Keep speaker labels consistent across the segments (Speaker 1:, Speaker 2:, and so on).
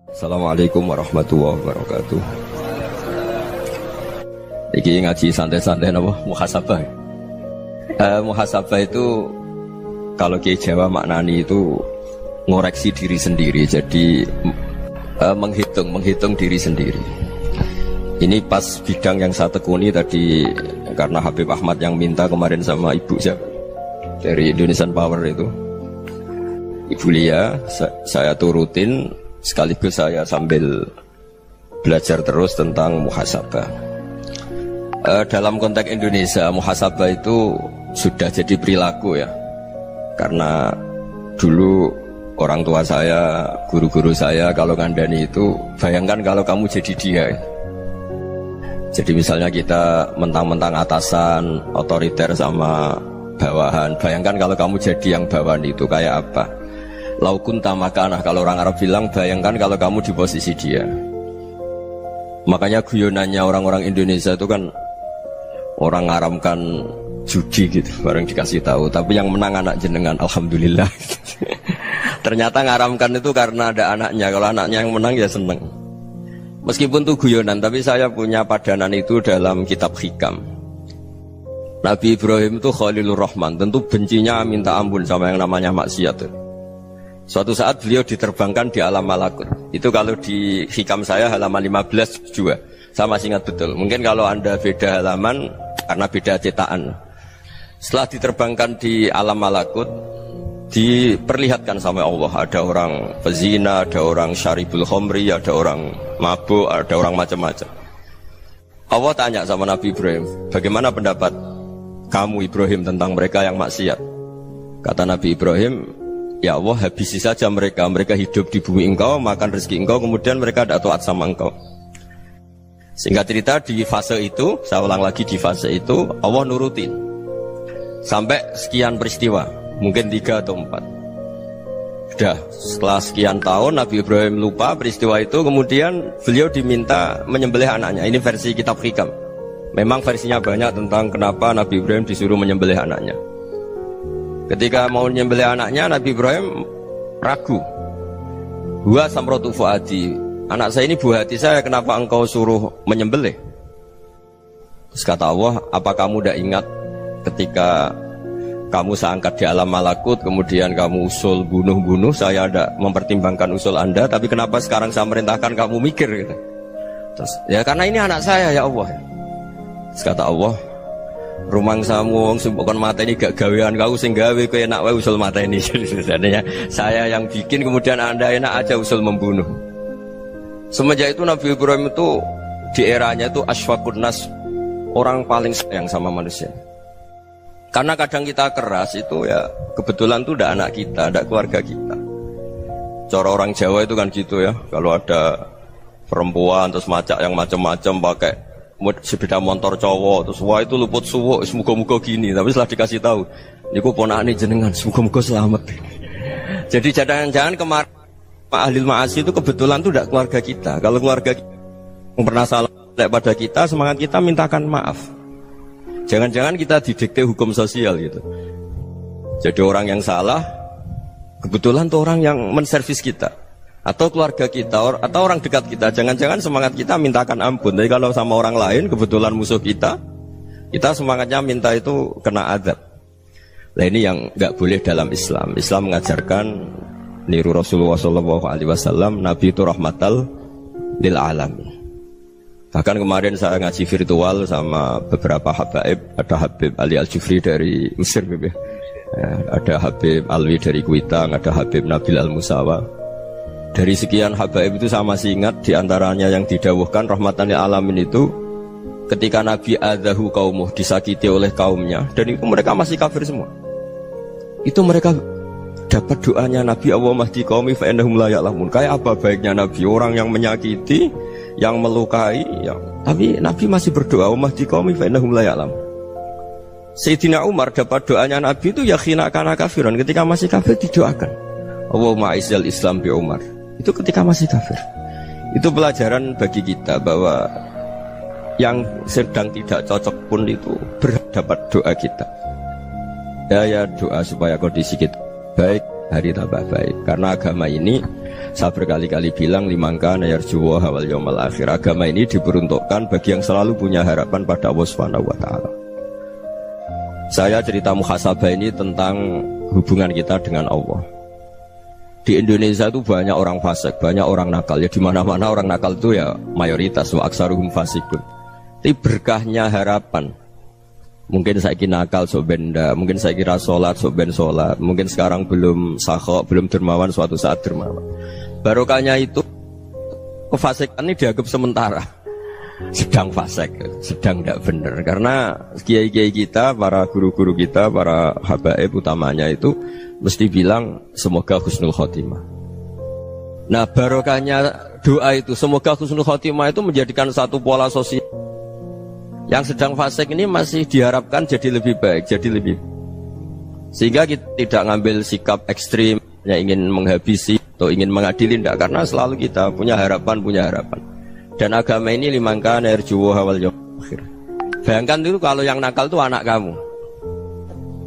Speaker 1: Assalamualaikum warahmatullahi wabarakatuh. Iki ngaji santai-santai apa? Muhasabah. Muhasabah itu kalau Kiai Jawa maknani itu ngoreksi diri sendiri. Jadi menghitung diri sendiri. Ini pas bidang yang saya tekuni tadi karena Habib Ahmad yang minta kemarin sama Ibu siapa dari Indonesian Power itu. Ibu Lia, saya turutin sekaligus saya sambil belajar terus tentang muhasabah. Dalam konteks Indonesia, muhasabah itu sudah jadi perilaku ya. Karena dulu orang tua saya, guru-guru saya kalau ngandani itu, bayangkan kalau kamu jadi dia. Jadi misalnya kita mentang-mentang atasan, otoriter sama bawahan. Bayangkan kalau kamu jadi yang bawahan itu kayak apa? Laukun tamakanah, kalau orang Arab bilang, bayangkan kalau kamu di posisi dia. Makanya guyonannya orang-orang Indonesia itu kan orang ngaramkan judi gitu, bareng dikasih tahu. Tapi yang menang anak jenengan, alhamdulillah. Ternyata ngaramkan itu karena ada anaknya. Kalau anaknya yang menang ya seneng. Meskipun itu guyonan, tapi saya punya padanan itu dalam kitab Hikam. Nabi Ibrahim itu Khalilur Rahman, tentu bencinya minta ampun sama yang namanya maksiat. Suatu saat beliau diterbangkan di alam malakut. Itu kalau di Hikam saya halaman 15 juga. Saya masih ingat betul. Mungkin kalau Anda beda halaman karena beda cetakan. Setelah diterbangkan di alam malakut, diperlihatkan sama Allah. Ada orang pezina, ada orang syaribul khomri, ada orang mabuk, ada orang macam-macam. Allah tanya sama Nabi Ibrahim, bagaimana pendapat kamu Ibrahim tentang mereka yang maksiat? Kata Nabi Ibrahim, ya Allah, habisi saja mereka. Mereka hidup di bumi engkau, makan rezeki engkau, kemudian mereka tidak taat sama engkau. Singkat cerita, di fase itu, saya ulang lagi, di fase itu Allah nurutin sampai sekian peristiwa, mungkin 3 atau 4. Sudah setelah sekian tahun Nabi Ibrahim lupa peristiwa itu, kemudian beliau diminta menyembelih anaknya. Ini versi kitab Hikam. Memang versinya banyak tentang kenapa Nabi Ibrahim disuruh menyembelih anaknya. Ketika mau menyembelih anaknya, Nabi Ibrahim ragu. Huwa samratu fuadi, anak saya ini buah hati saya, kenapa engkau suruh menyembelih? Terus kata Allah, apa kamu tidak ingat ketika kamu saya angkat di alam malakut, kemudian kamu usul bunuh-bunuh, saya tidak mempertimbangkan usul Anda, tapi kenapa sekarang saya merintahkan kamu mikir? Gitu. Terus, ya karena ini anak saya ya Allah. Terus kata Allah, rumang samu wong bukan mata ini gak gawean kau sing gawe kowe enak wae usul mata ini. Sebenarnya saya yang bikin, kemudian Anda enak aja usul membunuh. Semenjak itu Nabi Ibrahim itu di eranya itu asfaqun nas, orang paling sayang sama manusia. Karena kadang kita keras itu ya kebetulan tuh udah anak kita, ada keluarga kita. Cara orang Jawa itu kan gitu ya, kalau ada perempuan terus macak yang macam-macam pakai sepeda motor cowok, terus wah itu luput suwuk, semoga-moga gini. Tapi setelah dikasih tahu, niku ponakane jenengan, semoga-moga selamat. Jadi jangan-jangan kemarin Pak Ahlil Ma'asi itu kebetulan tuh tidak keluarga kita. Kalau keluarga kita yang pernah salah pada kita, semangat kita mintakan maaf. Jangan-jangan kita didikte hukum sosial gitu. Jadi orang yang salah, kebetulan tuh orang yang menservis kita. Atau keluarga kita, atau orang dekat kita. Jangan-jangan semangat kita mintakan ampun. Tapi kalau sama orang lain, kebetulan musuh kita semangatnya minta itu kena adab. Nah ini yang nggak boleh dalam Islam. Islam mengajarkan niru Rasulullah SAW, Nabi itu rahmatal lil alamin. Bahkan kemarin saya ngaji virtual sama beberapa habaib. Ada Habib Ali Al-Jufri dari Mesir, ya. Ada Habib Alwi dari Kuitang, ada Habib Nabil Al-Musawa. Dari sekian habaib itu saya masih ingat diantaranya yang didawuhkan rahmatan lil alamin itu ketika Nabi adzahu qaumuh, disakiti oleh kaumnya, dan itu mereka masih kafir semua. Itu mereka dapat doanya Nabi, Allah mahdi qaumi fa innahum la ya'lamun. Kayak apa baiknya Nabi, orang yang menyakiti, yang melukai, tapi Nabi masih berdoa, Allah mahdi qaumi fa innahum la ya'lamun. Sayyidina Umar dapat doanya Nabi itu yakhina kana kafiran, ketika masih kafir didoakan, Allahumma aizzal Islam bi Umar. Itu ketika masih kafir. Itu pelajaran bagi kita bahwa yang sedang tidak cocok pun itu berdapat doa kita. Ya doa supaya kondisi kita baik, hari tambah baik. Karena agama ini Saya berkali-kali bilang limangka nayarjuwa hawal yawmal akhir. Agama ini diperuntukkan bagi yang selalu punya harapan pada Allah Subhanahu wa Ta'ala. Saya cerita muhasabah ini tentang hubungan kita dengan Allah. Di Indonesia itu banyak orang fasik, banyak orang nakal. Ya di mana-mana orang nakal itu ya mayoritas, wa aksaruhum fasikun. Tapi berkahnya harapan. Mungkin saya kira nakal sok benda, mungkin saya kira sholat sok ben sholat, mungkin sekarang belum sakhok, belum dermawan, suatu saat dermawan. Barokahnya itu kefasikan ini dianggap sementara. Sedang fasik, sedang tidak benar. Karena kiai-kiai kita, para guru-guru kita, para habaib utamanya itu mesti bilang semoga husnul khotimah. Nah barokahnya doa itu, semoga husnul khotimah itu menjadikan satu pola sosial. Yang sedang fasik ini masih diharapkan jadi lebih baik, jadi lebih. Sehingga kita tidak ngambil sikap ekstrim, yang ingin menghabisi atau ingin mengadili, tidak. Karena selalu kita punya harapan. Dan agama ini limangka nerjuwo hawal yawmal akhir. Bayangkan itu kalau yang nakal itu anak kamu.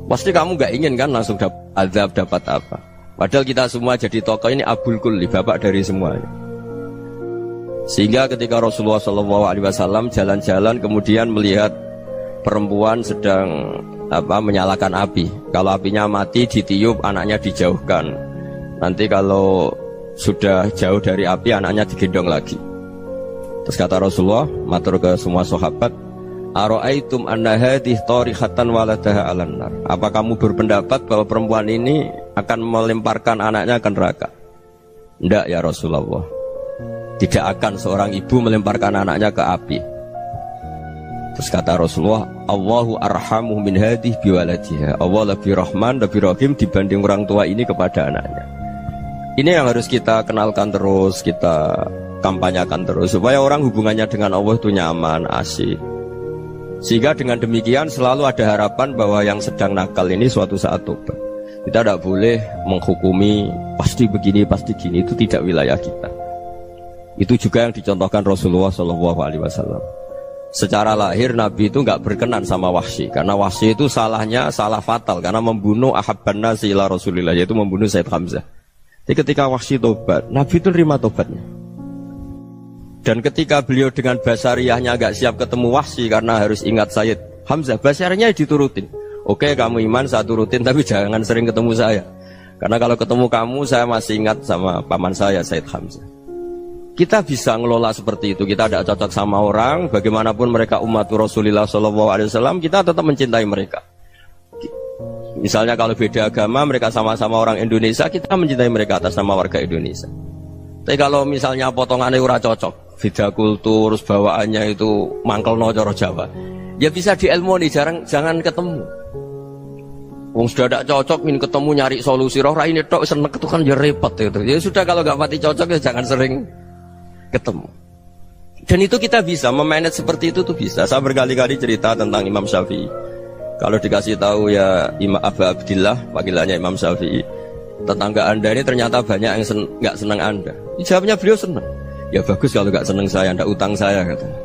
Speaker 1: Pasti kamu gak ingin kan langsung dapat azab, dapat apa. Padahal kita semua jadi tokoh ini abul kulli, bapak dari semuanya. Sehingga ketika Rasulullah SAW jalan-jalan kemudian melihat perempuan sedang menyalakan api. Kalau apinya mati ditiup, anaknya dijauhkan. Nanti kalau sudah jauh dari api, anaknya digendong lagi. Terus kata Rasulullah, matur ke semua sahabat, ara'aitum anna hadhihi tarihatan waladaha 'alan nar. Apa kamu berpendapat bahwa perempuan ini akan melemparkan anaknya ke neraka? Tidak ya Rasulullah. Tidak akan seorang ibu melemparkan anaknya ke api. Terus kata Rasulullah, Allahu arhamu min hadhihi biwaladiha. Allah lebih rahman, lebih rahim dibanding orang tua ini kepada anaknya. Ini yang harus kita kenalkan terus, kita kampanyakan terus supaya orang hubungannya dengan Allah itu nyaman, asik. Sehingga dengan demikian selalu ada harapan bahwa yang sedang nakal ini suatu saat tobat. Kita tidak boleh menghukumi pasti begini, pasti gini, itu tidak wilayah kita. Itu juga yang dicontohkan Rasulullah SAW. Secara lahir Nabi itu nggak berkenan sama Wahsy, karena Wahsy itu salahnya salah fatal karena membunuh ahabban nasi ila Rasulillah, yaitu membunuh Sayyid Hamzah. Jadi ketika Wahsy tobat, Nabi itu nerima tobatnya. Dan ketika beliau dengan basariyahnya agak siap ketemu Wahsy karena harus ingat Sayyid Hamzah, basariyahnya diturutin. Oke, kamu iman, saya turutin, tapi jangan sering ketemu saya. Karena kalau ketemu kamu, saya masih ingat sama paman saya, Sayyid Hamzah. Kita bisa ngelola seperti itu. Kita tidak cocok sama orang, bagaimanapun mereka umat Rasulullah SAW, kita tetap mencintai mereka. Misalnya kalau beda agama, mereka sama-sama orang Indonesia, kita mencintai mereka atas nama warga Indonesia. Tapi kalau misalnya potongannya ora cocok, beda kultur, bawaannya itu mangkel no coro Jawa, ya bisa diilmoni, jangan ketemu. Wong sudah tidak cocok, ingin ketemu nyari solusi, roh ini tok seneng itu kan ya repot gitu. Ya sudah kalau nggak mati cocok ya jangan sering ketemu. Dan itu kita bisa memanage seperti itu tuh bisa. Saya berkali-kali cerita tentang Imam Syafi'i. Kalau dikasih tahu ya Imam Abu Abdillah, panggilannya Imam Syafi'i, tetangga anda ini ternyata banyak yang nggak senang anda. Jawabnya beliau senang. Ya bagus kalau nggak senang saya, ndak utang saya katanya.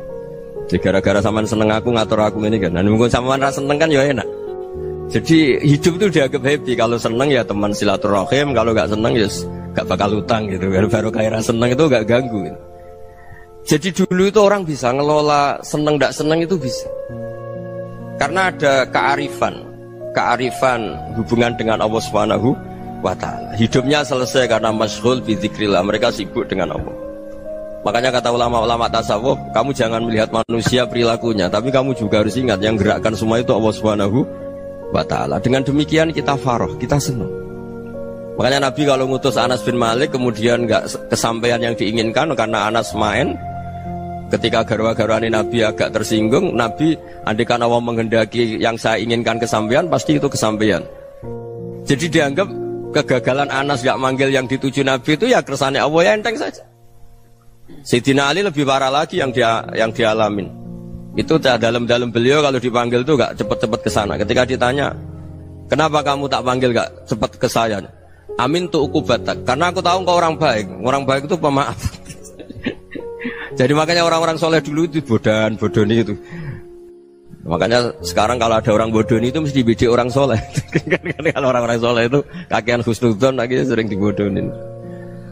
Speaker 1: Jadi gara-gara sampean seneng aku ngatur aku ini kan. Dan mungkin sampean rasa seneng kan ya enak. Jadi hidup itu dianggap happy. Kalau seneng ya teman silaturahim, kalau nggak seneng ya nggak bakal utang gitu. Baru kayak seneng itu nggak ganggu. Gitu. Jadi dulu itu orang bisa ngelola seneng ndak seneng itu bisa. Karena ada kearifan hubungan dengan Allah Subhanahu wa Ta'ala. Hidupnya selesai karena masyghul bi dzikrillah, mereka sibuk dengan Allah. Makanya kata ulama-ulama tasawuf, kamu jangan melihat manusia perilakunya, tapi kamu juga harus ingat yang gerakkan semua itu Allah Subhanahu wa Ta'ala. Dengan demikian kita farah, kita senang. Makanya Nabi kalau ngutus Anas bin Malik kemudian nggak kesampaian yang diinginkan karena Anas main, ketika garwa-garwani Nabi agak tersinggung, Nabi andaikan Allah menghendaki yang saya inginkan kesampaian, pasti itu kesampaian. Jadi dianggap kegagalan Anas gak manggil yang dituju Nabi itu ya kersane Allah, ya enteng saja. Sayyidina Ali lebih parah lagi yang dialamin. Itu dalam beliau kalau dipanggil itu gak cepet-cepet ke sana. Ketika ditanya, kenapa kamu tak panggil gak cepet ke saya? Amin tu ukubatak, karena aku tahu engkau orang baik. Orang baik itu pemaaf. Jadi makanya orang-orang soleh dulu itu bodoni itu. Makanya sekarang kalau ada orang bodoni itu mesti beda orang soleh. Kalau orang-orang soleh itu kakean husnudzon lagi sering dibodonin.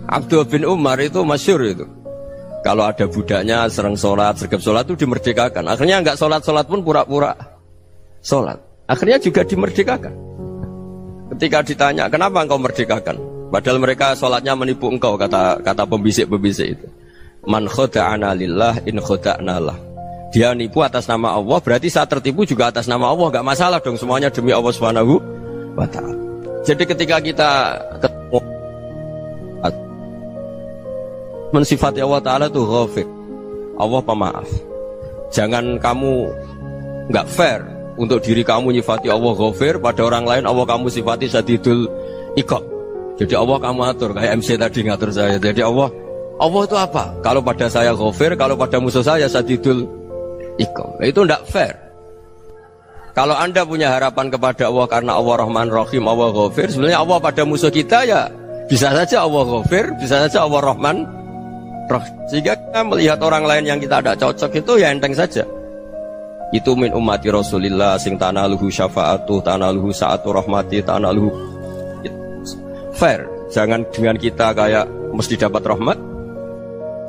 Speaker 1: Abdullah bin Umar itu masyhur itu. Kalau ada budaknya serang sholat, sergap sholat itu dimerdekakan. Akhirnya enggak sholat pun pura-pura sholat. Akhirnya juga dimerdekakan. Ketika ditanya, kenapa engkau merdekakan? Padahal mereka sholatnya menipu engkau, kata pembisik-pembisik itu. Man khoda'ana lillah in khoda'na lah. Dia nipu atas nama Allah, berarti saat tertipu juga atas nama Allah. Enggak masalah dong, semuanya demi Allah Subhanahu wa ta'ala. Jadi ketika kita ketemu mensifati Allah Ta'ala itu ghafir, Allah pemaaf. Jangan kamu enggak fair untuk diri kamu nyifati Allah ghafir, pada orang lain Allah kamu sifati sadidul iqab. Jadi Allah kamu atur, kayak MC tadi ngatur saya. Jadi Allah itu apa? Kalau pada saya ghafir, kalau pada musuh saya sadidul iqab. Itu tidak fair. Kalau Anda punya harapan kepada Allah karena Allah Rahman Rahim, Allah ghafir, sebenarnya Allah pada musuh kita ya bisa saja Allah ghafir, bisa saja Allah Rahman Rahim. Sehingga kita melihat orang lain yang kita tidak cocok itu ya enteng saja. Itu min ummati Rasulillah sing tanaluhu syafa'atuh, tanaluhu sa'atu rahmati, tanaluhu fair. Jangan dengan kita kayak mesti dapat rahmat.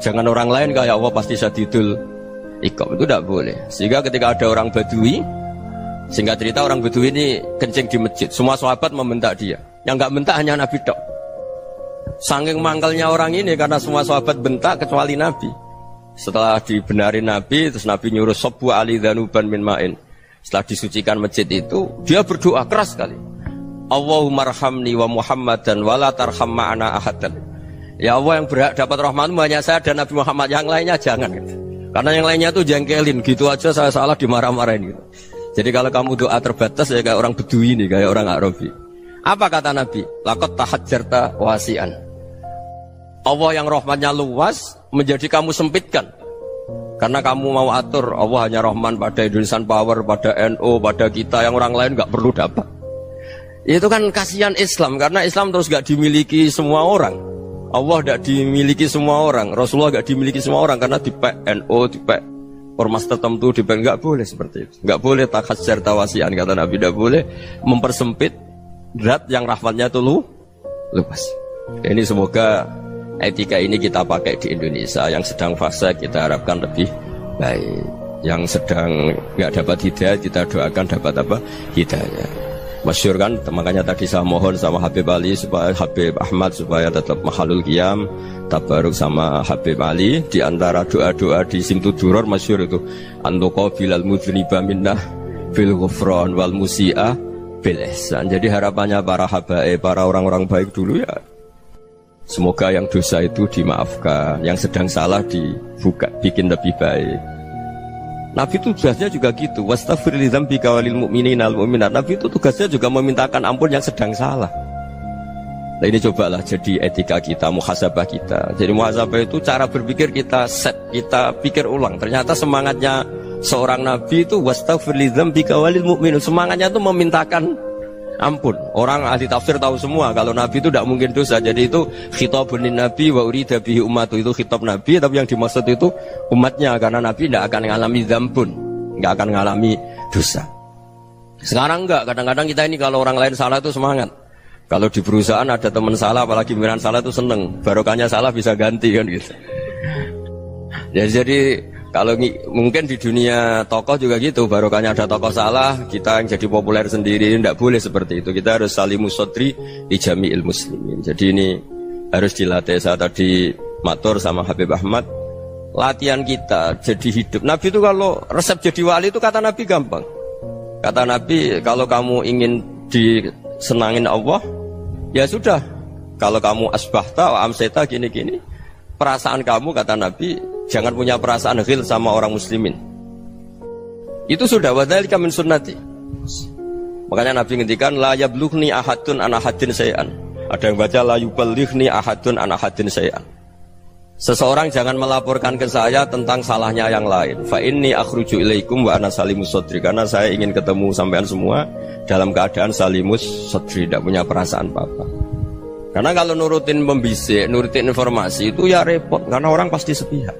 Speaker 1: Jangan orang lain kayak Allah pasti sadidul iqab. Itu tidak boleh. Sehingga ketika ada orang Badui, singkat cerita orang Badui ini kencing di masjid, semua sahabat membentak dia. Yang enggak bentak hanya Nabi tok. Saking mangkalnya orang ini karena semua sahabat bentak kecuali Nabi. Setelah dibenarin Nabi, terus Nabi nyuruh sabbu ali dhanuban min ma'in. Setelah disucikan masjid itu, dia berdoa keras sekali. Allahumma arhamni wa Muhammadan wa la tarham ma'ana ahadan. Ya Allah, yang berhak dapat rahmatmu hanya saya dan Nabi Muhammad, yang lainnya jangan. Karena yang lainnya itu jengkelin, gitu aja saya salah dimarah-marahin gitu. Jadi kalau kamu doa terbatas ya kayak orang Bedui ini, kayak orang Arabi. Apa kata Nabi? Laqad tahajjarta wasi'an. Allah yang rahmatnya luas menjadi kamu sempitkan. Karena kamu mau atur Allah hanya Rahman pada Indonesian Power, pada NU, pada kita, yang orang lain nggak perlu dapat. Itu kan kasihan Islam, karena Islam terus nggak dimiliki semua orang. Allah nggak dimiliki semua orang, Rasulullah nggak dimiliki semua orang, karena di NU, di ormas tertentu, di nggak boleh seperti itu. Nggak boleh takhasyar tawasian, kata Nabi, nggak boleh mempersempit zat yang rahmatnya itu luas. Ini semoga etika ini kita pakai di Indonesia. Yang sedang fase kita harapkan lebih baik. Yang sedang nggak dapat hidayah kita doakan dapat apa? Hidayah. Masyhur kan, makanya tadi saya mohon sama Habib Ali supaya Habib Ahmad supaya tetap mahalul qiyam, tabaruk sama Habib Ali. Di antara doa-doa di Simtuduror masyhur itu antuqabilal mudhniba minnah bil ghufran wal musi'ah bil ihsan. Jadi harapannya para habaib, para orang-orang baik dulu ya, semoga yang dosa itu dimaafkan, yang sedang salah dibuka, bikin lebih baik. Nabi itu tugasnya juga gitu. Wastaghfir li dzambika walil mu'minina wal mu'minat. Nabi itu tugasnya juga memintakan ampun yang sedang salah. Nah ini cobalah jadi etika kita, muhasabah kita. Jadi muhasabah itu cara berpikir kita set, kita pikir ulang. Ternyata semangatnya seorang Nabi itu wastaghfir li dzambika walil mu'minun. Semangatnya itu memintakan ampun. Orang ahli tafsir tahu semua kalau Nabi itu tidak mungkin dosa. Jadi itu khitabun Nabi wa urida bihi ummatu, itu khitab Nabi, tapi yang dimaksud itu umatnya, karena Nabi tidak akan mengalami dzambun, tidak akan mengalami dosa. Sekarang enggak, kadang-kadang kita ini kalau orang lain salah itu semangat. Kalau di perusahaan ada teman salah, apalagi pimpinan salah itu seneng, barokahnya salah bisa ganti kan gitu. Jadi kalau mungkin di dunia tokoh juga gitu, barokahnya ada tokoh salah, kita yang jadi populer sendiri, tidak boleh seperti itu. Kita harus salimus sodri di jami'il muslimin. Jadi ini harus dilatih. Saya tadi matur sama Habib Ahmad, latihan kita jadi hidup. Nabi itu kalau resep jadi wali itu kata Nabi gampang. Kata Nabi, kalau kamu ingin disenangin Allah, ya sudah. Kalau kamu asbahta wa amseta gini-gini, perasaan kamu, kata Nabi, jangan punya perasaan ghil sama orang muslimin. Itu sudah wadzalika min sunnati. Makanya Nabi ngendikan la yablughni ahadun an ahadin syai'an. Ada yang baca la yuballighni ahadun an ahadin syai'an. Seseorang jangan melaporkan ke saya tentang salahnya yang lain. Fa inni akhruju ilaikum wa ana salimus sadri. Karena saya ingin ketemu sampean semua dalam keadaan salimus sadri, tidak punya perasaan apa-apa. Karena kalau nurutin pembisik, nurutin informasi itu ya repot, karena orang pasti sepihak.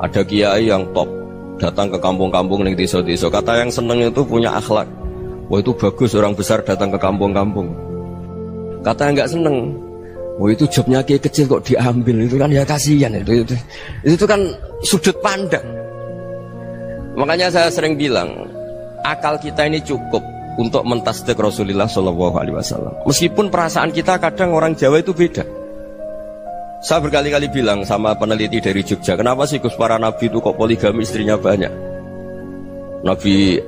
Speaker 1: Ada kiai yang top datang ke kampung-kampung ning desa-desa, kata yang seneng itu punya akhlak. Wah itu bagus orang besar datang ke kampung-kampung. Kata yang nggak seneng, Oh itu jobnya kiai kecil kok diambil, itu kan ya kasihan itu kan sudut pandang. Makanya saya sering bilang akal kita ini cukup untuk mentasdik Rasulullah Shallallahu Alaihi Wasallam. Meskipun perasaan kita kadang orang Jawa itu beda. Saya berkali-kali bilang sama peneliti dari Jogja, kenapa sih Gus para nabi itu kok poligami istrinya banyak? Nabi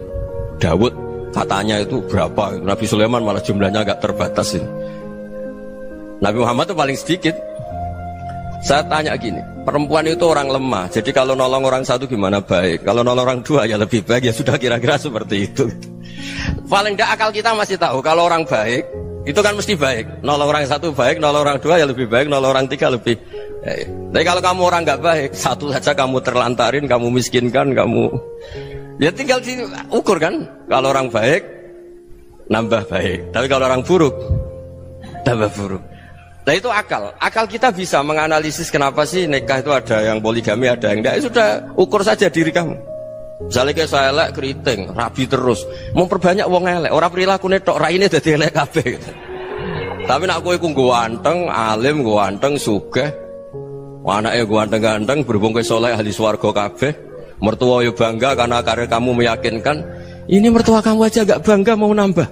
Speaker 1: Dawud katanya itu berapa? Nabi Sulaiman malah jumlahnya agak terbatas ini. Nabi Muhammad itu paling sedikit. Saya tanya gini, perempuan itu orang lemah, jadi kalau nolong orang satu gimana baik, kalau nolong orang dua ya lebih baik, ya sudah kira-kira seperti itu. Paling tidak akal kita masih tahu kalau orang baik itu kan mesti baik, nolong orang satu baik, nolong orang dua ya lebih baik, nolong orang tiga lebih baik. Tapi kalau kamu orang nggak baik, satu saja kamu terlantarin, kamu miskinkan, kamu ya tinggal diukur kan. Kalau orang baik nambah baik, tapi kalau orang buruk tambah buruk. Nah itu akal. Akal kita bisa menganalisis kenapa sih nikah itu ada yang poligami, ada yang enggak. Sudah ukur saja diri kamu. Misalnya kayak saya elek keriting, rabi terus, memperbanyak wong elek. Orang perilaku netok raine dadi elek kabeh. Gitu. Tapi nak kowe ku ganteng, alim, ganteng, sugih. Anake ganteng-ganteng, berhubung kowe saleh ahli swarga kabeh. Mertua yo bangga karena karir kamu meyakinkan. Ini mertua kamu aja gak bangga mau nambah.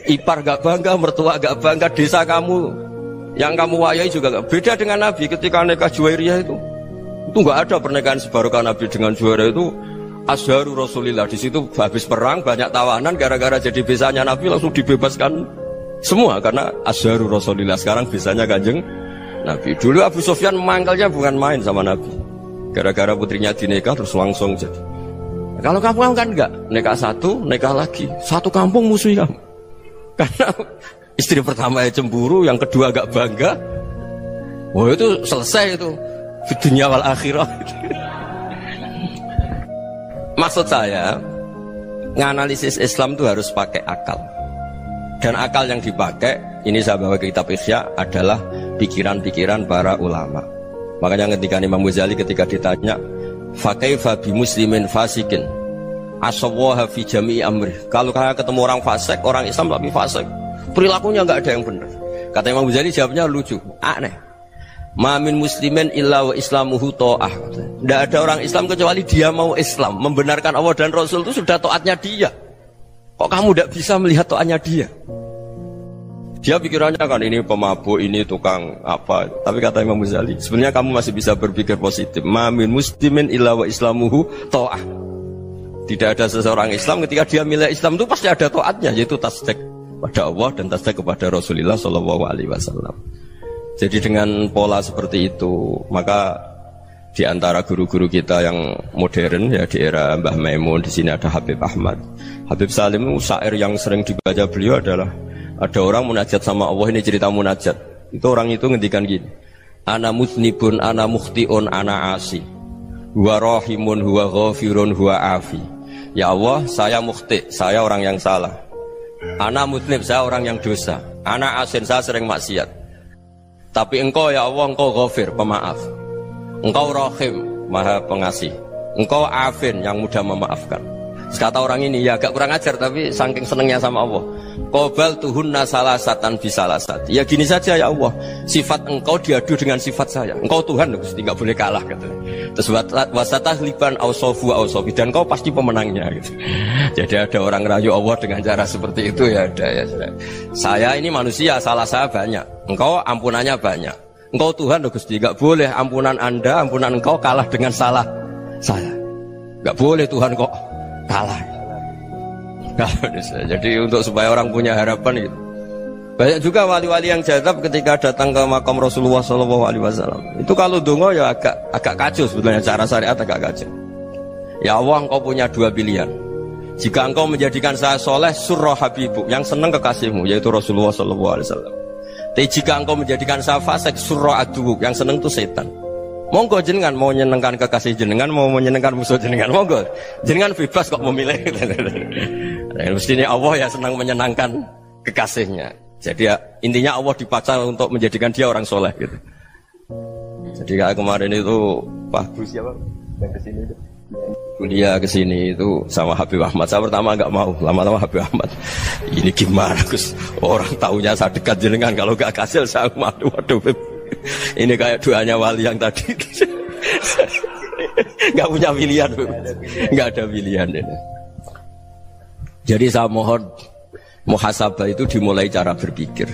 Speaker 1: Ipar gak bangga, mertua gak bangga, desa kamu yang kamu wayai juga gak beda dengan Nabi ketika nikah Juwairiyah itu gak ada pernikahan sebarokah Nabi dengan Juwairiyah itu Azharu Rasulillah. Di situ habis perang banyak tawanan, gara-gara jadi besanya Nabi langsung dibebaskan semua karena Azharu Rasulillah. Sekarang besanya Kanjeng Nabi. Dulu Abu Sufyan memangkalnya bukan main sama Nabi, gara-gara putrinya dinikah terus langsung jadi. Kalau kamu kan enggak, nikah satu, nikah lagi, satu kampung musuh kamu. Karena istri pertama ya cemburu, yang kedua agak bangga. Wah itu selesai itu di dunia wal akhirah. Maksud saya, nganalisis Islam itu harus pakai akal. Dan akal yang dipakai, ini saya bawa ke kitab Ihya, adalah pikiran-pikiran para ulama. Makanya ketika Imam Ghazali ketika ditanya, fakaifa bi muslimin fasikin asawaha fi jami'i amri. Kalau kalian ketemu orang fasik, orang Islam tapi fasik, perilakunya nggak ada yang benar. Kata Imam Ghazali jawabnya lucu, aneh. Ma min muslimin illa wa islamuhu ta'ah. Tidak ada orang Islam kecuali dia mau Islam, membenarkan Allah dan Rasul itu sudah taatnya dia. Kok kamu tidak bisa melihat taatnya dia? Dia pikirannya kan ini pemabuk, ini tukang apa. Tapi kata Imam Ghazali, sebenarnya kamu masih bisa berpikir positif. Ma min muslimin illa wa islamuhu ta'ah. Tidak ada seseorang Islam ketika dia milih Islam itu pasti ada taatnya, yaitu tasdik pada Allah dan tasdik kepada Rasulullah Shallallahu Alaihi Wasallam. Jadi dengan pola seperti itu, maka di antara guru-guru kita yang modern ya di era Mbah Maimun, di sini ada Habib Ahmad, Habib Salim, syair yang sering dibaca beliau adalah ada orang munajat sama Allah. Ini cerita munajat. Itu orang itu ngendikan gini, ana musnibun, ana mukhtiun, ana asi, huwa rahimun, huwa ghafirun, huwa afi. Ya Allah, saya mukhti, saya orang yang salah. Ana musnib, saya orang yang dosa. Ana asin, saya sering maksiat. Tapi engkau ya Allah, engkau ghafir, pemaaf. Engkau rahim, maha pengasih. Engkau afin, yang mudah memaafkan. Kata orang ini, ya agak kurang ajar, tapi saking senengnya sama Allah. Qobal tuhunna salasatan bisalasat. Ya gini saja ya Allah, sifat engkau diadu dengan sifat saya. Engkau Tuhan, Gusti, nggak boleh kalah gitu. Terus wasatahliban ausofu ausofi, dan engkau pasti pemenangnya gitu. Jadi ada orang rayu Allah dengan cara seperti itu ya ada ya. Saya ini manusia, salah saya banyak. Engkau ampunannya banyak. Engkau Tuhan, Gusti, nggak boleh ampunan Anda, ampunan engkau kalah dengan salah saya. Nggak boleh Tuhan kok kalah. Jadi untuk supaya orang punya harapan gitu. Banyak juga wali-wali yang jadab ketika datang ke makam Rasulullah SAW. Itu kalau dongo ya agak kacau sebetulnya, cara syariat agak kacau. Ya Allah, engkau punya dua pilihan. Jika engkau menjadikan saya soleh, surah habibu, yang senang kekasihmu, yaitu Rasulullah SAW. Tapi jika engkau menjadikan saya fasik, surah adubu, yang senang itu setan. Monggo jenengan mau menyenangkan kekasih jenengan, mau menyenangkan musuh jenengan, monggo jenengan bebas kok memilih. Mestinya Allah ya senang menyenangkan kekasihnya. Jadi ya, intinya Allah dipaksa untuk menjadikan dia orang soleh gitu. Jadi kayak kemarin itu Pak Gus siapa yang kesini itu kuliah ke sini itu sama Habib Ahmad. Saya pertama enggak mau, lama-lama Habib Ahmad. Ini gimana Gus? Orang taunya saya dekat jenengan, kalau enggak kasil saya malu. Waduh, ini kayak doanya wali yang tadi. Enggak punya pilihan, enggak ada pilihan ini. Jadi saya mohon muhasabah itu dimulai cara berpikir.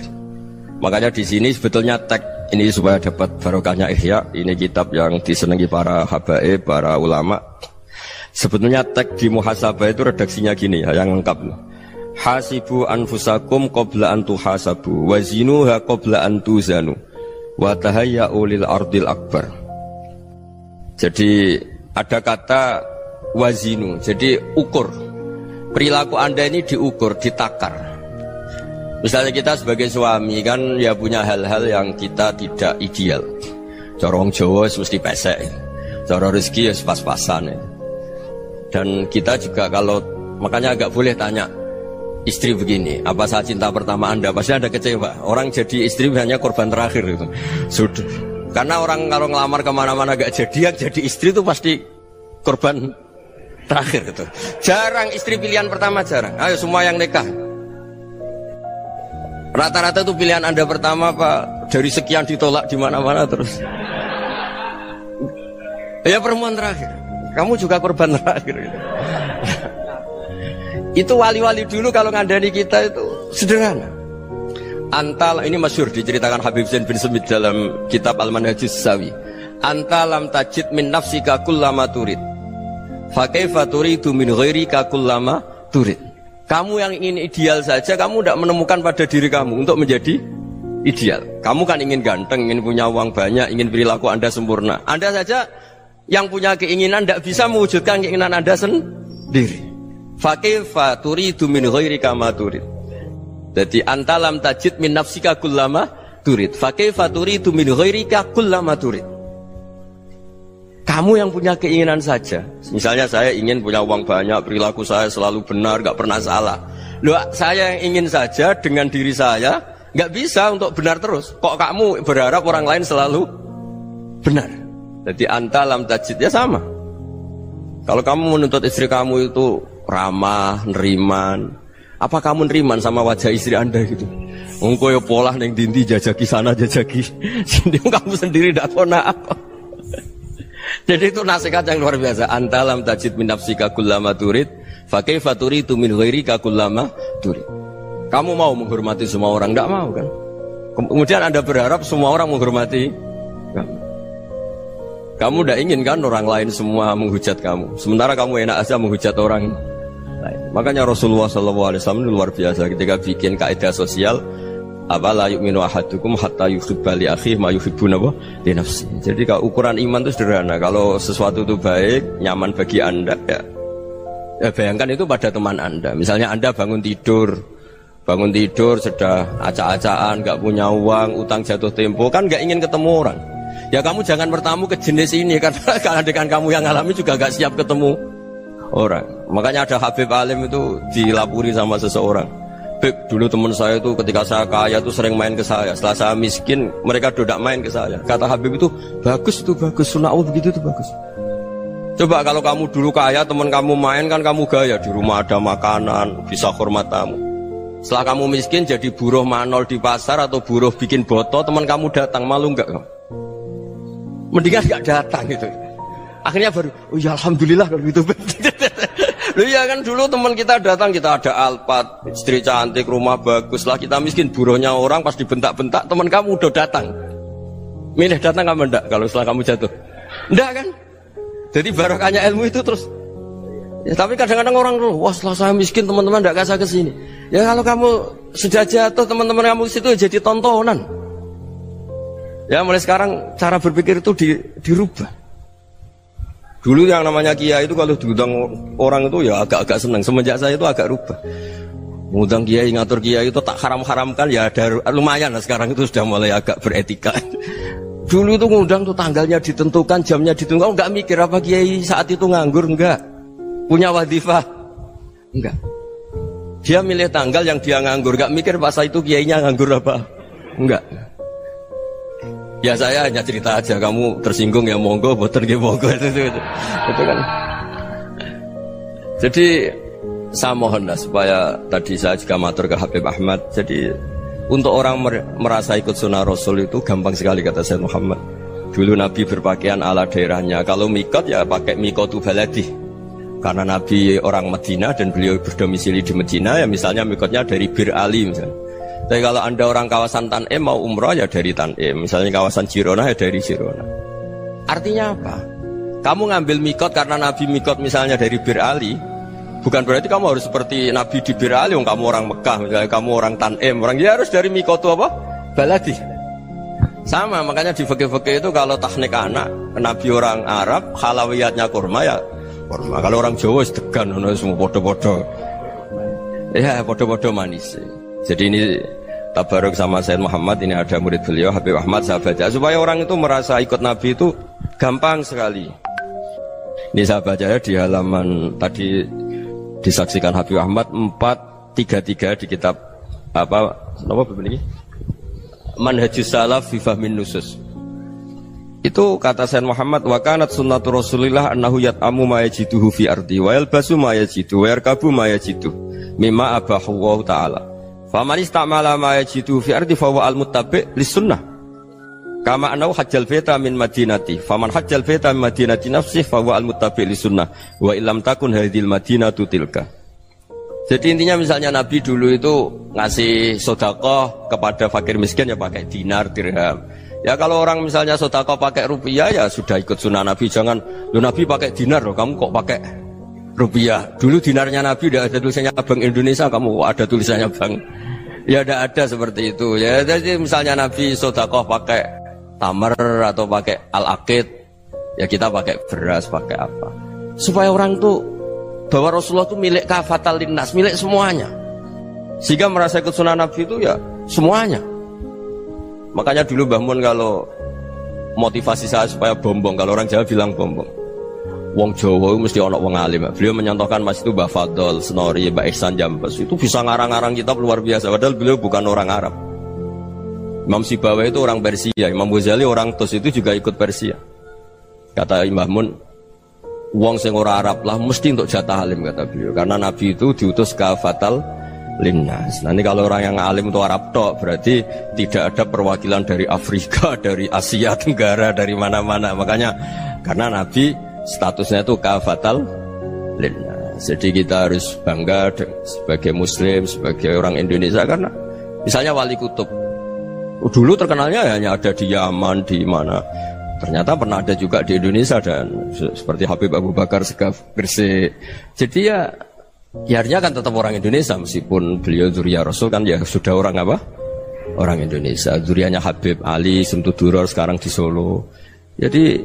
Speaker 1: Makanya di sini sebetulnya tag ini supaya dapat barokahnya Ihya. Ini kitab yang disenangi para habaib, para ulama. Sebetulnya tag di muhasabah itu redaksinya gini ya, yang lengkap. Hasibu anfusakum qabla an tuhasabu wa zinuha qabla an tuzanu wa tahayya'u lil ardil akbar. Jadi ada kata wazinu, jadi ukur. Perilaku Anda ini diukur, ditakar. Misalnya kita sebagai suami kan ya punya hal-hal yang kita tidak ideal. Corong Jawa mesti pesek, cara rezeki ya pas-pasan ya. Dan kita juga kalau makanya agak boleh tanya istri begini, apa saat cinta pertama Anda? Pasti Anda kecewa. Orang jadi istri hanya korban terakhir itu. Sudah. Karena orang kalau ngelamar kemana-mana gak jadi, yang jadi istri itu pasti korban terakhir itu. Jarang istri pilihan pertama, jarang. Ayo semua yang nikah. Rata-rata itu pilihan Anda pertama Pak, dari sekian ditolak di mana-mana terus. Ya perempuan terakhir. Kamu juga korban terakhir. Itu wali-wali dulu kalau ngandani kita itu sederhana. Antal ini masyhur diceritakan Habib Zain bin Semit dalam kitab Al-Manhajus Sawi. Antalam tajid min nafsika kullama turid. Fa kaifa turidu min ghairika kullama turid. Kamu yang ingin ideal saja, kamu tidak menemukan pada diri kamu untuk menjadi ideal. Kamu kan ingin ganteng, ingin punya uang banyak, ingin perilaku Anda sempurna. Anda saja yang punya keinginan tidak bisa mewujudkan keinginan Anda sendiri. Fa kaifa turidu min ghairika ma turid. Jadi antalam tajid min nafsika kullama turid. Fa kaifa turidu min ghairika kullama turid. Kamu yang punya keinginan saja. Misalnya saya ingin punya uang banyak, perilaku saya selalu benar, gak pernah salah. Loh, saya yang ingin saja dengan diri saya gak bisa untuk benar terus. Kok kamu berharap orang lain selalu benar? Jadi antalam tajid ya sama. Kalau kamu menuntut istri kamu itu ramah, neriman, apa kamu neriman sama wajah istri Anda gitu? Engko yo pola neng dindi jajaki sana jajaki sini, kamu sendiri ndak pernah apa. Jadi itu nasihat yang luar biasa. Antalam tajid min nafsika kullama turid, fa kaifa turidu min ghairika kullama turid. Kamu mau menghormati semua orang, ndak mau kan? Kemudian Anda berharap semua orang menghormati kamu. Kamu ndak ingin kan orang lain semua menghujat kamu. Sementara kamu enak aja menghujat orang lain. Makanya Rasulullah SAW luar biasa ketika bikin kaidah sosial. Apa la yu'minu ahadukum hatta yuhibba li akhihi ma yuhibbu li nafsi. Jadi kalau ukuran iman itu sederhana. Kalau sesuatu itu baik, nyaman bagi Anda ya bayangkan itu pada teman Anda. Misalnya Anda bangun tidur sudah acak-acakan, gak punya uang, utang jatuh tempo, kan gak ingin ketemu orang. Ya kamu jangan bertamu ke jenis ini, karena dengan kamu yang alami juga gak siap ketemu orang. Makanya ada Habib Alim itu dilapuri sama seseorang. Beb, dulu teman saya itu ketika saya kaya itu sering main ke saya. Setelah saya miskin, mereka tidak main ke saya. Kata Habib itu bagus, sunnah Allah begitu itu bagus. Coba kalau kamu dulu kaya, teman kamu main kan kamu gaya, di rumah ada makanan, bisa hormat tamu. Setelah kamu miskin jadi buruh manol di pasar atau buruh bikin boto, teman kamu datang, malu enggak kamu? Mendingan enggak datang gitu. Akhirnya baru, oh ya alhamdulillah kalau gitu. Loh ya kan dulu teman kita datang, kita ada Alphard, istri cantik, rumah bagus lah, kita miskin, buruhnya orang pas dibentak-bentak, teman kamu udah datang. Milih datang kamu enggak kalau setelah kamu jatuh? Enggak kan? Jadi barokahnya ilmu itu terus. Ya, tapi kadang-kadang orang tuh, wah setelah saya miskin teman-teman enggak kasih ke sini. Ya kalau kamu sudah jatuh, teman-teman kamu situ jadi tontonan. Ya mulai sekarang cara berpikir itu dirubah. Dulu yang namanya kiai itu kalau diundang orang itu ya agak-agak senang. Semenjak saya itu agak rubah. Mengundang kiai, ngatur kiai itu tak haram-haramkan ya ada lumayan lah, sekarang itu sudah mulai agak beretika. Dulu itu ngundang tuh tanggalnya ditentukan, jamnya ditentukan, enggak mikir apa kiai saat itu nganggur, enggak. Punya wadifah, enggak. Dia milih tanggal yang dia nganggur, enggak mikir pas itu kiainya nganggur apa, enggak. Ya saya hanya cerita aja, kamu tersinggung ya monggo, boten nggih monggo itu kan. Jadi saya mohon lah supaya tadi saya juga matur ke Habib Ahmad. Jadi untuk orang merasa ikut sunnah Rasul itu gampang sekali kata Sayyid Muhammad. Dulu Nabi berpakaian ala daerahnya. Kalau mikot ya pakai mikotu baladi. Karena Nabi orang Madinah dan beliau berdomisili di Madinah, ya misalnya mikotnya dari Bir Ali misalnya. Tapi kalau Anda orang kawasan Tanim mau umrah ya dari Tanim. Misalnya kawasan Jirona ya dari Jirona. Artinya apa? Kamu ngambil mikot karena Nabi mikot misalnya dari Bir Ali, bukan berarti kamu harus seperti Nabi di Bir Ali, kamu orang Mekah, misalnya kamu orang Tanim, orang dia harus dari mikotu apa? Baladi. Sama, makanya di fikih-fikih itu kalau tahnik anak, Nabi orang Arab, halawiyatnya kurma ya kurma. Kalau orang Jawa sedegan, semua podo-podo. Ya, podo-podo manis. Jadi ini tabaruk sama Sayyid Muhammad, ini ada murid beliau, Habib Ahmad, saya baca. Supaya orang itu merasa ikut Nabi itu gampang sekali. Ini saya baca ya di halaman, tadi disaksikan Habib Ahmad 433 di kitab, apa begini? Manhajus Salaf fi Fahmin Nusus. Itu kata Sayyid Muhammad, wa kanat sunnatu Rasulillah annahu yat'amu ma yajiduhu fi ardi wa yalbasu ma yajidu wa yarkabu ma yajidu mimma abahu Allah ta'ala. Faman istamala ma yajiduhu fi ardi fa huwa al-muttabi' lis-sunnah. Kama annahu hajjal baita min madinati. Faman hajjal baita min madinati nafsihi fa huwa al-muttabi' lis-sunnah. Wa illam takun hadhil madinatu tilka. Jadi intinya misalnya Nabi dulu itu ngasih sedekah kepada fakir miskin ya pakai dinar, dirham. Ya kalau orang misalnya sedekah pakai rupiah ya sudah ikut sunnah Nabi. Jangan, lo Nabi pakai dinar loh, kamu kok pakai rupiah. Dulu dinarnya Nabi udah ada tulisannya Bank Indonesia, kamu kok ada tulisannya Bank. Ya udah ada seperti itu. Ya jadi misalnya Nabi sedekah pakai tamar atau pakai al-aqid, ya kita pakai beras, pakai apa. Supaya orang tuh bahwa Rasulullah itu milik kafatal linnas, milik semuanya. Sehingga merasa ikut sunnah Nabi itu ya semuanya. Makanya dulu Mbah Mun kalau motivasi saya supaya bombong, kalau orang Jawa bilang bombong. Wong Jawa mesti ono wong alim. Beliau menyontohkan Mas itu Mbah Fadol, Senori, Mbah Ihsan Jambes. Itu bisa ngarang-ngarang kitab luar biasa. Padahal beliau bukan orang Arab. Imam Sibawa itu orang Persia, Imam Ghazali orang Tus itu juga ikut Persia. Kata Mbah Mun, wong sing ora Arab lah mesti untuk jatah alim kata beliau. Karena Nabi itu diutus kafatal linnas. Nanti kalau orang yang alim itu Arab tok, berarti tidak ada perwakilan dari Afrika, dari Asia Tenggara, dari mana-mana. Makanya karena Nabi statusnya itu kafatal linnas. Jadi kita harus bangga sebagai Muslim, sebagai orang Indonesia. Karena misalnya Wali Kutub dulu terkenalnya hanya ada di Yaman, di mana. Ternyata pernah ada juga di Indonesia dan seperti Habib Abu Bakar Segaf Gresik. Jadi ya artinya kan tetap orang Indonesia meskipun beliau zuriyah Rasul kan ya sudah orang apa? Orang Indonesia. Zuriyahnya Habib Ali Simtuduror sekarang di Solo. Jadi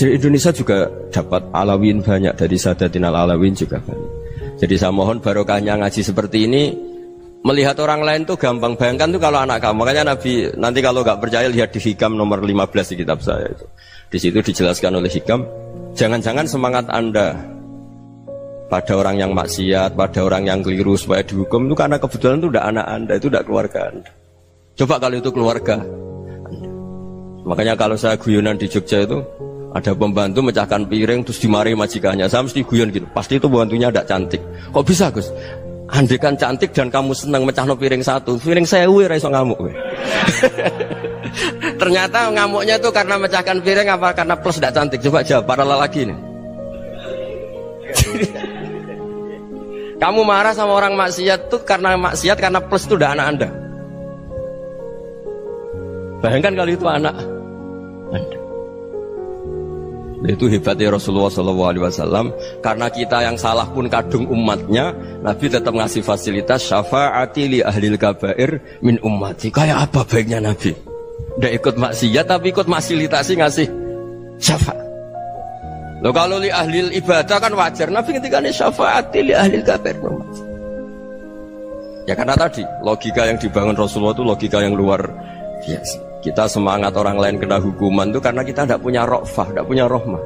Speaker 1: Indonesia juga dapat alawin banyak, dari Sadatin al-Alawin juga banyak. Jadi saya mohon barokahnya ngaji seperti ini. Melihat orang lain tuh gampang, bayangkan tuh kalau anak kamu. Makanya Nabi nanti kalau nggak percaya lihat di Hikam nomor 15 di kitab saya itu. Di situ dijelaskan oleh Hikam, jangan-jangan semangat Anda pada orang yang maksiat, pada orang yang keliru supaya dihukum itu karena kebetulan itu udah anak Anda, itu udah keluarga Anda. Coba kalau itu keluarga Anda. Makanya kalau saya guyonan di Jogja itu ada pembantu mecahkan piring terus dimarahi majikannya, saya mesti guyon gitu. Pasti itu pembantunya tidak cantik. Kok bisa Gus? Andai kan cantik dan kamu senang mecahno piring satu, piring 1000 ra iso ngamuk kowe. Ternyata ngamuknya itu karena mecahkan piring apa karena plus tidak cantik? Coba jawab para lelaki ini. Kamu marah sama orang maksiat itu karena maksiat, karena plus itu udah anak Anda. Bayangkan kalau itu anak Anda. Itu hebatnya Rasulullah SAW. Karena kita yang salah pun kadung umatnya, Nabi tetap ngasih fasilitas syafaati li ahlil kabair min ummati. Kayak apa baiknya Nabi? Tidak ikut maksiat tapi ikut fasilitasi ngasih syafaat. Loh kalau li ahlil ibadah kan wajar. Nabi ketika ini syafaati li ahlil kabair min ummati. Ya karena tadi logika yang dibangun Rasulullah itu logika yang luar biasa. Kita semangat orang lain kena hukuman itu karena kita tidak punya ra'fah, tidak punya rahmah.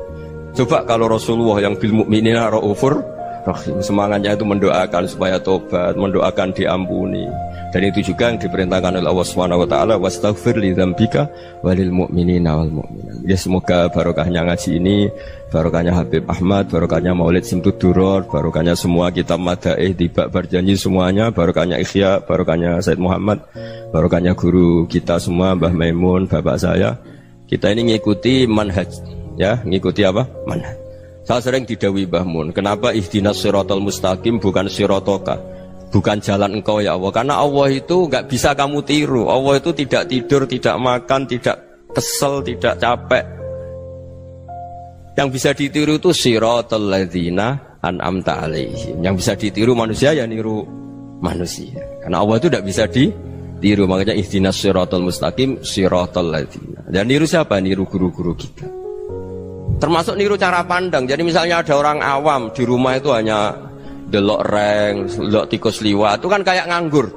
Speaker 1: Coba kalau Rasulullah yang bil mu'minina ra'ufur Rahim. Semangatnya itu mendoakan supaya tobat, mendoakan diampuni. Dan itu juga yang diperintahkan oleh Allah Subhanahu wa taala, wastaghfir li dzambika walil mu'minina wal mu'minat. Ya semoga barokahnya ngaji ini, barokahnya Habib Ahmad, barokahnya Maulid Simtud Duror, barokahnya semua kitab Madaih, Tibak Barjanji semuanya, barokahnya Ikhya, barokahnya Said Muhammad, barokahnya guru kita semua, Mbah Maimun, bapak saya. Kita ini ngikuti manhaj, ya, ngikuti apa? Manhaj. Saya sering didhawuhi Mbah Mun, kenapa ihdinas siratal mustaqim bukan siratoka? Bukan jalan engkau ya Allah. Karena Allah itu enggak bisa kamu tiru. Allah itu tidak tidur, tidak makan, tidak kesel, tidak capek. Yang bisa ditiru itu siratal ladzina an'amta alaihim. Yang bisa ditiru manusia ya niru manusia. Karena Allah itu tidak bisa ditiru. Makanya ihdinas siratal mustaqim siratal ladzina. Dan niru siapa? Niru guru-guru kita. Termasuk niru cara pandang. Jadi misalnya ada orang awam di rumah itu hanya delok reng, delok tikus liwat, itu kan kayak nganggur.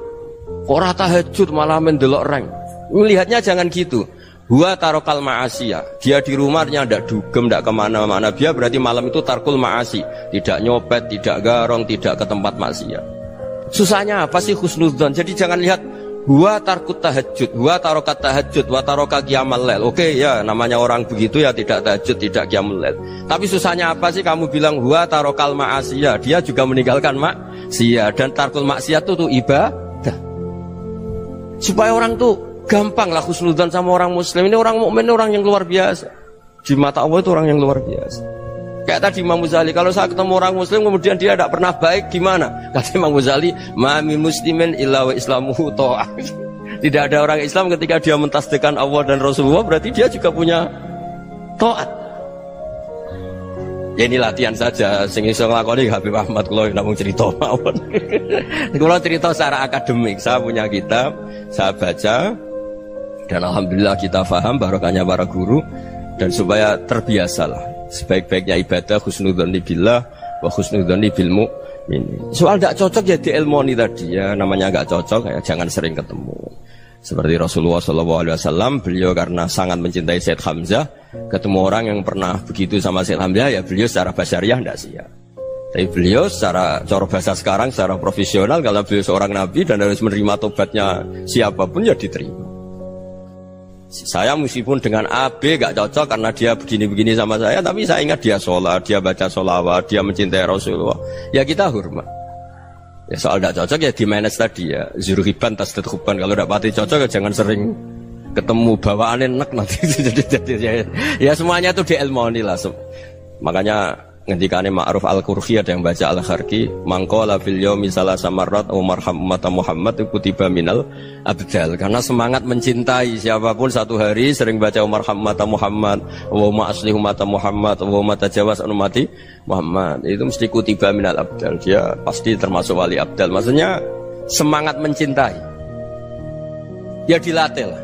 Speaker 1: Ora tahajud malah mendelok reng. Melihatnya jangan gitu. Huwa tarokal ma'asiyah. Dia di rumahnya tidak dugem, tidak kemana-mana. Dia berarti malam itu tarkul ma'asi. Tidak nyopet, tidak garong, tidak ke tempat maksiat. Susahnya apa sih husnudzon? Jadi jangan lihat huwa tarkut tahajud, huwa tarokat tahajud, wa taroka qiyamul lail. Oke ya, namanya orang begitu ya tidak tahajud, tidak qiyamul lail. Tapi susahnya apa sih kamu bilang huwa tarokal ma'asiyah? Dia juga meninggalkan maksiat, dan tarkul maksiat itu ibadah. Supaya orang tuh gampang lah husnudzon sama orang muslim. Ini orang mukmin, orang yang luar biasa. Di mata Allah itu orang yang luar biasa. Kayak tadi Imam Ghazali, kalau saya ketemu orang muslim kemudian dia tidak pernah baik, gimana? Kata Imam Ghazali, ma min muslimin illa wa islamuhu ta'ah. Tidak ada orang Islam ketika dia mentasdihkan Allah dan Rasulullah, berarti dia juga punya taat. Ya ini latihan saja, sing iso nglakoni Habib Ahmad kula namung cerita mawon. Kula cerita secara akademik, saya punya kitab, saya baca, dan alhamdulillah kita paham barokahnya para guru, dan supaya terbiasalah. Sebaik-baiknya ibadah husnudzonni billah wa husnudzonni bil mu'min. Soal tidak cocok ya diilmoni tadi ya, namanya enggak cocok ya jangan sering ketemu. Seperti Rasulullah SAW, beliau karena sangat mencintai Said Hamzah, ketemu orang yang pernah begitu sama Said Hamzah ya beliau secara basyariah tidak siap. Tapi beliau secara cara bahasa sekarang, secara profesional, kalau beliau seorang nabi dan harus menerima tobatnya siapapun ya diterima. Saya meskipun dengan AB gak cocok karena dia begini-begini sama saya, tapi saya ingat dia sholat, dia baca sholawat, dia mencintai Rasulullah, ya kita hormat. Ya soal gak cocok ya di manage tadi ya, zuruhiban tasdidhuban. Kalau gak pati cocok ya jangan sering ketemu, bawaannya enak nanti. Jadi ya semuanya itu diilmoni lah. Makanya ngendikane Ma'ruf Al-Qurhi ada yang baca Al-Kharqi, mangqala fil yaumi salasa marrat wa marham ummata Muhammad kutiba minal abdal. Karena semangat mencintai siapapun satu hari sering baca marham ummata Muhammad wa ma aslih ummata Muhammad wa ma tajawaz an ummati Muhammad, itu mesti kutiba minal abdal. Dia pasti termasuk wali abdal. Maksudnya semangat mencintai ya dilatih lah.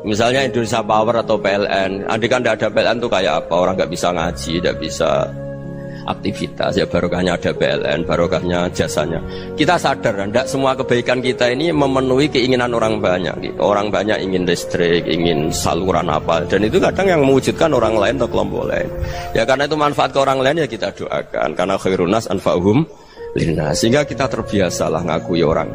Speaker 1: Misalnya Indonesia Power atau PLN, andai kan tidak ada PLN itu kayak apa? Orang nggak bisa ngaji, tidak bisa aktivitas. Ya barokahnya ada PLN, barokahnya jasanya. Kita sadar, tidak semua kebaikan kita ini memenuhi keinginan orang banyak. Gitu. Orang banyak ingin listrik, ingin saluran apa, dan itu kadang yang mewujudkan orang lain atau kelompok lain. Ya karena itu manfaat ke orang lain ya kita doakan. Karena khairun nas anfa'uhum linnas. Sehingga kita terbiasalah ngakui orang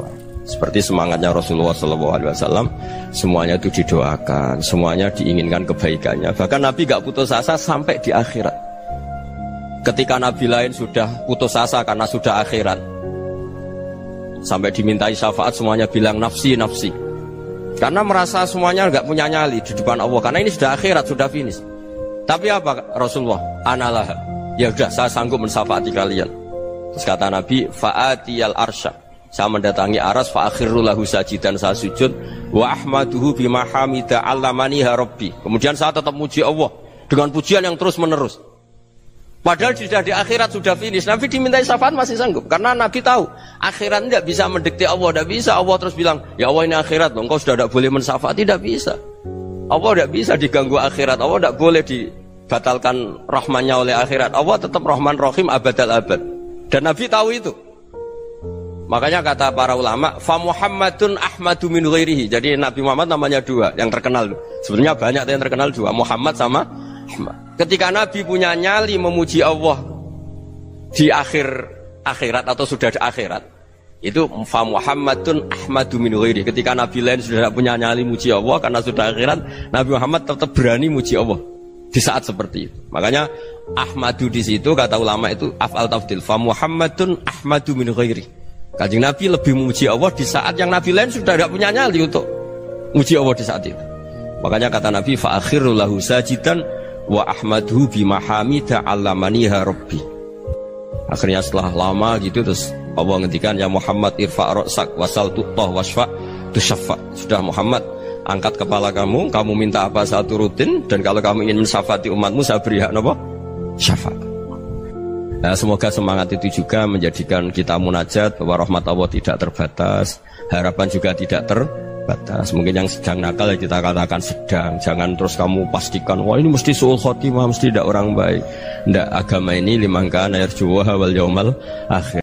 Speaker 1: lain. Seperti semangatnya Rasulullah SAW, semuanya itu didoakan, semuanya diinginkan kebaikannya. Bahkan Nabi gak putus asa sampai di akhirat. Ketika Nabi lain sudah putus asa karena sudah akhirat, sampai dimintai syafaat semuanya bilang nafsi, nafsi. Karena merasa semuanya gak punya nyali di depan Allah. Karena ini sudah akhirat, sudah finish. Tapi apa Rasulullah? Analah. Ya udah, saya sanggup mensyafaati kalian. Terus kata Nabi, fa'atiyal arsya. Saya mendatangi aras fa'akhirru lahu sajidan, saya sujud wa ahmaduhu bima hamida 'allamaniha rabbi. Kemudian saya tetap muji Allah dengan pujian yang terus menerus. Padahal sudah di akhirat, sudah finish. Nabi dimintai syafaat masih sanggup karena Nabi tahu akhirat tidak bisa mendikte Allah, tidak bisa Allah terus bilang, "Ya Allah ini akhirat, engkau sudah tidak boleh mensyafaati." Tidak bisa. Allah tidak bisa diganggu akhirat. Allah tidak boleh dibatalkan rahmannya oleh akhirat. Allah tetap Rahman Rahim abadal abad. Dan Nabi tahu itu. Makanya kata para ulama, fa Muhammadun ahmadu min ghairihi. Jadi Nabi Muhammad namanya dua, yang terkenal. Sebenarnya banyak yang terkenal dua, Muhammad sama Ahmad. Ketika Nabi punya nyali memuji Allah di akhir akhirat atau sudah di akhirat itu fa Muhammadun ahmadu min ghairi. Ketika nabi lain sudah tidak punya nyali muji Allah karena sudah akhirat, Nabi Muhammad tetap berani muji Allah di saat seperti itu. Makanya ahmadu di situ kata ulama itu af'al tafdil, fa Muhammadun ahmadu min ghairi. Kanjeng Nabi lebih memuji Allah di saat yang nabi lain sudah tidak punya nyali untuk muji Allah di saat itu. Makanya kata Nabi fa akhiru lahu sajidan wa ahmaduhu bimahamida 'allamaniha rabbi. Akhirnya setelah lama gitu terus Allah ngendikan ya Muhammad irfa' ra'sak wasal tu'tah wasfa' tusyaffa. Sudah Muhammad, angkat kepala kamu minta apa saya turutin, dan kalau kamu ingin mensyafaati umatmu saya beri hak apa? Syafaat. Nah, semoga semangat itu juga menjadikan kita munajat bahwa rahmat Allah tidak terbatas, harapan juga tidak terbatas. Mungkin yang sedang nakal ya kita katakan sedang, jangan terus kamu pastikan wah ini mesti suul khotimah, mesti tidak orang baik. Tidak, agama ini liman kana yarjuha wal yaumal akhir.